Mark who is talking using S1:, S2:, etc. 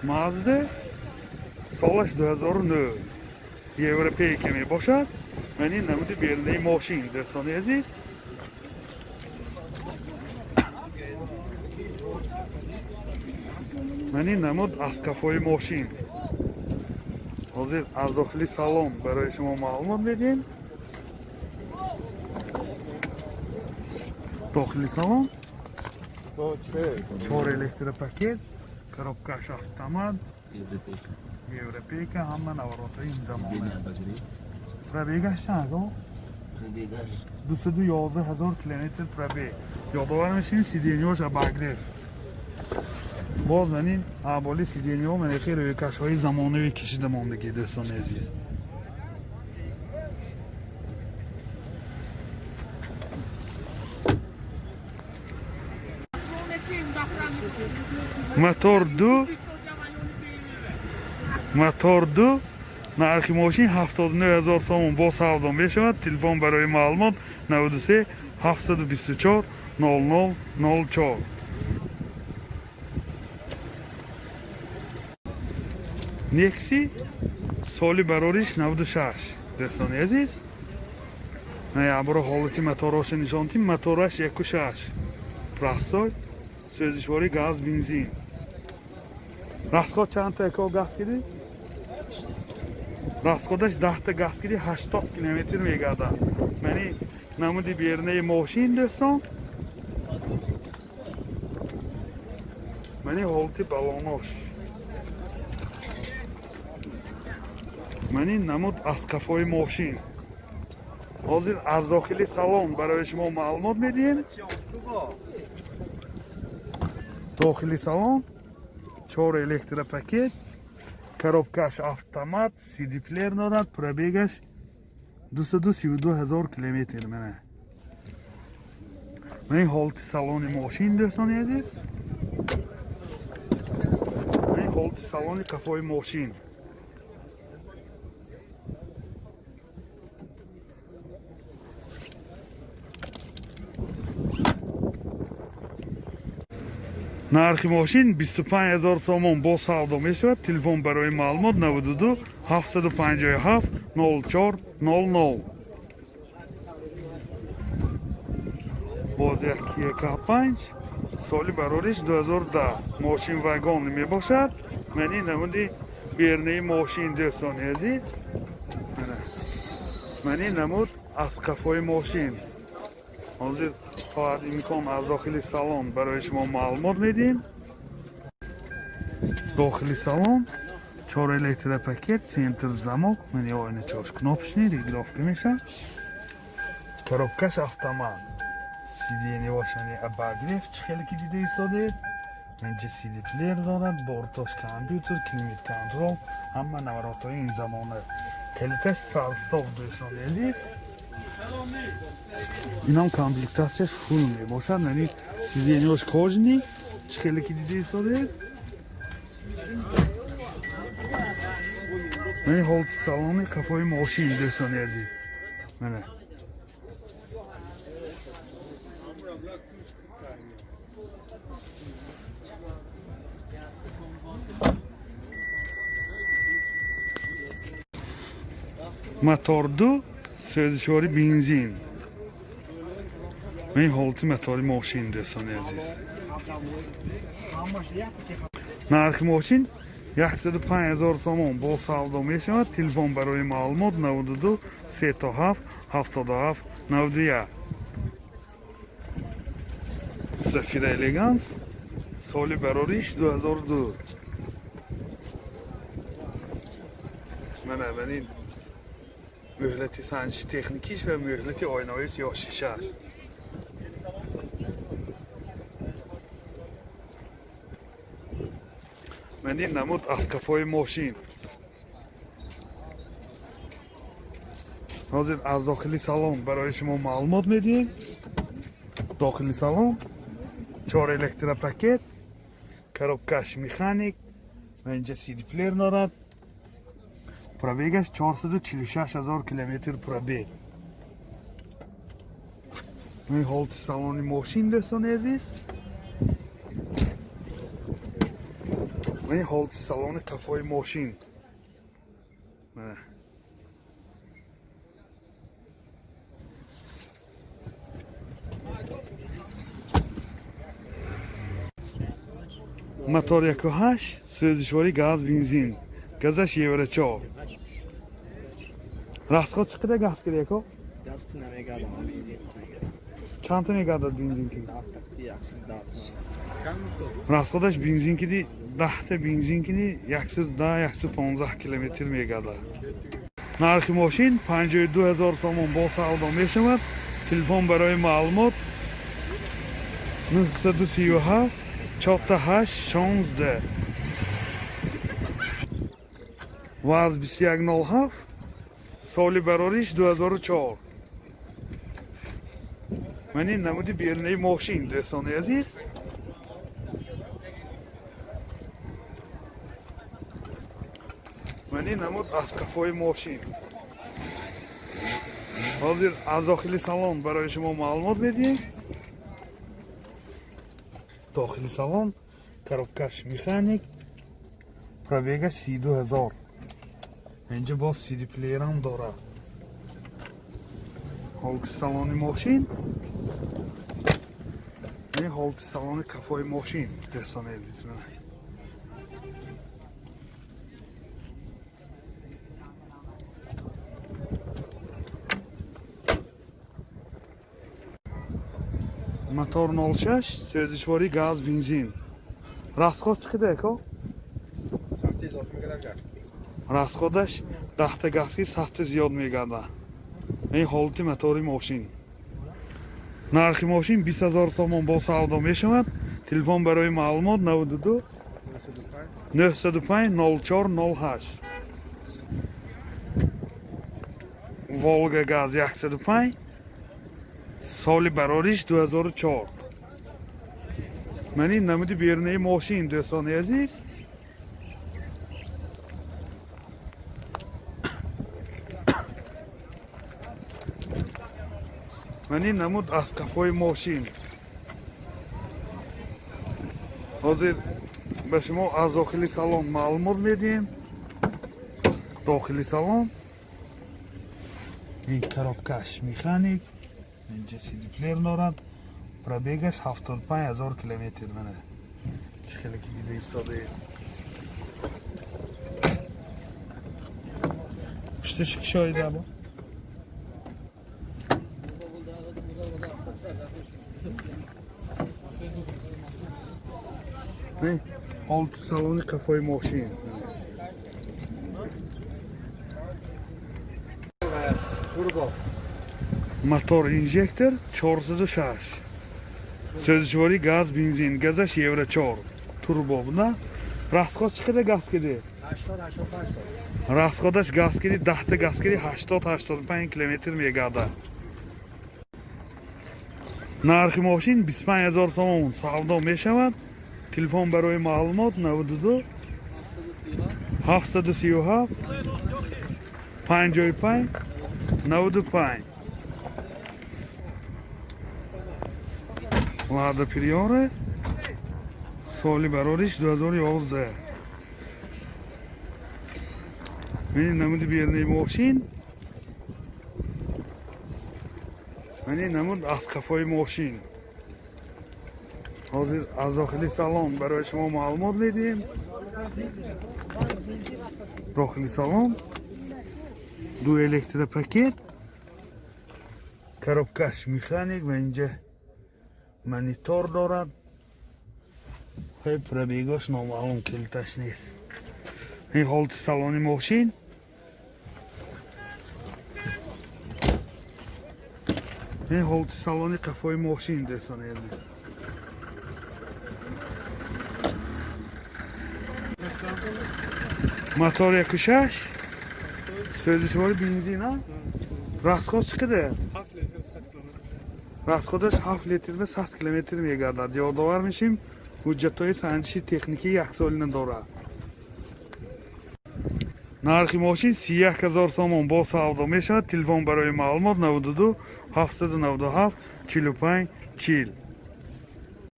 S1: Mazda سالش 2009 یوروپی که می باشد. من این نمود بیرونی ماشین دوستان عزیز. من این نمود اسکافای ماشین. حاضر از داخلی سالن برای شما معلومات میدیم. داخلی سالن 4 الکتر پاکت، коробкаш автомат, европейка, همه نوارات این زمانه. پرابیگش چند آقا؟ 211,000 کیلومتر پرابیگ. یادآور میشین سیدینیوش باگرفت. باز من این اولی سیدینیو من خیلی روی کشهای زمانوی کشیده ماندگی دوستان عزیز. موتور دو نرخی ماشین 79,000 سوم با سودا می شود. تلفن برای معلومات 93 724 0004. نیکسی سالی براریش 96 دوستان عزیز. نه ابرو حالتی موتورش نشان تیم موتورش 16 پراسای سوزشواری گاز بنزین. راستگاه چند تا اکو گاز کردی؟ راستگاهش 10 تا گاز کردی 80 کیلومتر میگرده. منی نمودی بیرونه ماشین دوستان. منی حالتی بالوناش. منی نمود اسکافای ماشین. حاضر از داخلی سالن برای شما معلومات میدیم. داخلی سالن 4 الکتر پاکت، коробкаш автомат, CD плеер دارد. پرابیگش 232,000 کیلومتر منه. من حالت سالن ماشین دوستان عزیز. من حالت سالن کافای ماشین. نرخ ماشین 25,000 سوم با سودا می شود. تلفن برای معلومات 92 757 0400. باز یک کیا K5 سالی براریش 2010 ماشین واگن می باشد. من این نمودی بیرونه ماشین دوستان عزیز. من این نمود اسکافای ماشین. حاضر فقط امکان از داخلی سالن برای شما معلومات میدیم. داخلی سالن 4 الکتر پاکت، سنتر замок, من یه آینه چاش کناپشنی ریگرافت میشه. коробкаш автомат. سیدینی واشانی اباگرفت خیلی که دیده ایستاده. اینجا سیدی پلیر دارد، بورتاش کامپیوتر، کلیمیت کنترل، همه نورات های این زمانه. کلیتش سالستاف دوستان عزیز. این هم کامپلیکتاسیش فول می باشد. یعنی سیدینیوش کاجنی خیلی که دیده ایستاده. من حالت سالن کافای ماشین دوستان عزیز. منه موتور دو سوزشواری بنزین. من حالت موتور ماشین دوستان عزیز. نرخ ماشین 105,000 سوم با سودا می شود. تلفن برای معلومات 92 37 77 91. سفیر الگانس سالی براریش 2002. من اولین مهلتی سنجی تکنیکیش و مهلتی آینه‌های سیاه شیشه. من این نمود اسکافای ماشین. حاضر از داخلی سالن برای شما معلومات میدیم. داخلی سالن 4 الکتر پاکت، коробкаш مکانیک و اینجا CD پلیر دارد. پرابیگش 446,000 کیلومتر پرابیگ. این حالت سالن ماشین دوستان عزیز. این حالت سالن کافای ماشین. موتور 1.8 سوزشواری گاز بنزین گازش یورو 4 راست چقدر گاز کرد یکو؟
S2: گاز که نمیگردم بنزین
S1: چند تا میگردد بنزین کی؟
S2: 10 تا
S1: راستش بنزین کی 10 تا بنزین کی 110-115 کیلومتر میگردد نرخ ماشین 52000 سوم با سودا میشود تلفن برای معلومات 937 48 16 واز 2107 سالی براریش 2004 من این نمودی بیرنه ماشین دوستان عزیز من این نمود از کافای ماشین حاضر از داخل سالن برای شما معلومات بدیم داخل سالن коробкаш механик пробега 32000 اینجا با CD پلیر هم داره حالت سالن ماشین این حالت سالن کافای ماشین دوستان عزیز мотор 06 سوزشواری گاز بنزین расход چقدر اکو؟
S2: ساعتی اضافه میگردم گاز
S1: расходش 10 تا گازی 100 تا زیاد میگرده این حالت موتور ماشین نرخ ماشین 20000 سوم با سودا میشود تلفن برای معلومات 92 905 0408 волга газ 105 سالی براریش 2004 من این نمودی بیرنه ماشین دوستان عزیز من این نمود از کافای ماشین حاضر به شما از داخلی سالن معلومات میدیم داخلی سالن این коробкаш механик اینجا CD پلیر دارد пробегаш 75000 کیلومتر منه خیلی که دیده ایستاده پشتش که شایده با حالت سالن کافای ماشین мотор инжектор 406 سوزشواری گاز بنزین گازش یورو 4 توربو بوده расход چقدر گاز کردی
S2: 80-85
S1: расходش گاز کردی 10 تا گاز کردی 80-85 کیلومتر میگرده نرخ ماشین 25000 سوم سودا میشود تلفن برای معلومات 92 737 55 95 Lada Priora سالی براریش 2011 من نمود بیرنه ماشین من نمود از کافای ماشین حاضر از داخلی سالن برای شما معلومات میدیم داخلی سالن دو الکتر پاکت коробкаш механик و اینجا مانیتور دارد خیلی پربیگاش نامعلوم کلیتش نیست این حالت سالن ماشین این حالت سالن کافای ماشین دوستان عزیز موتور 1.6 سوزشواری بنزین ها расход چقدر
S2: 7 لیتر 100 کیلومتر
S1: расходش 7 لیتر به 100 کیلومتر میگردد یادآور میشیم حجت‌های سنجشی تکنیکی 1 سالی دارد نرخ ماشین 31000 سوم با سودا میشود تلفن برای معلومات 92 797 45 40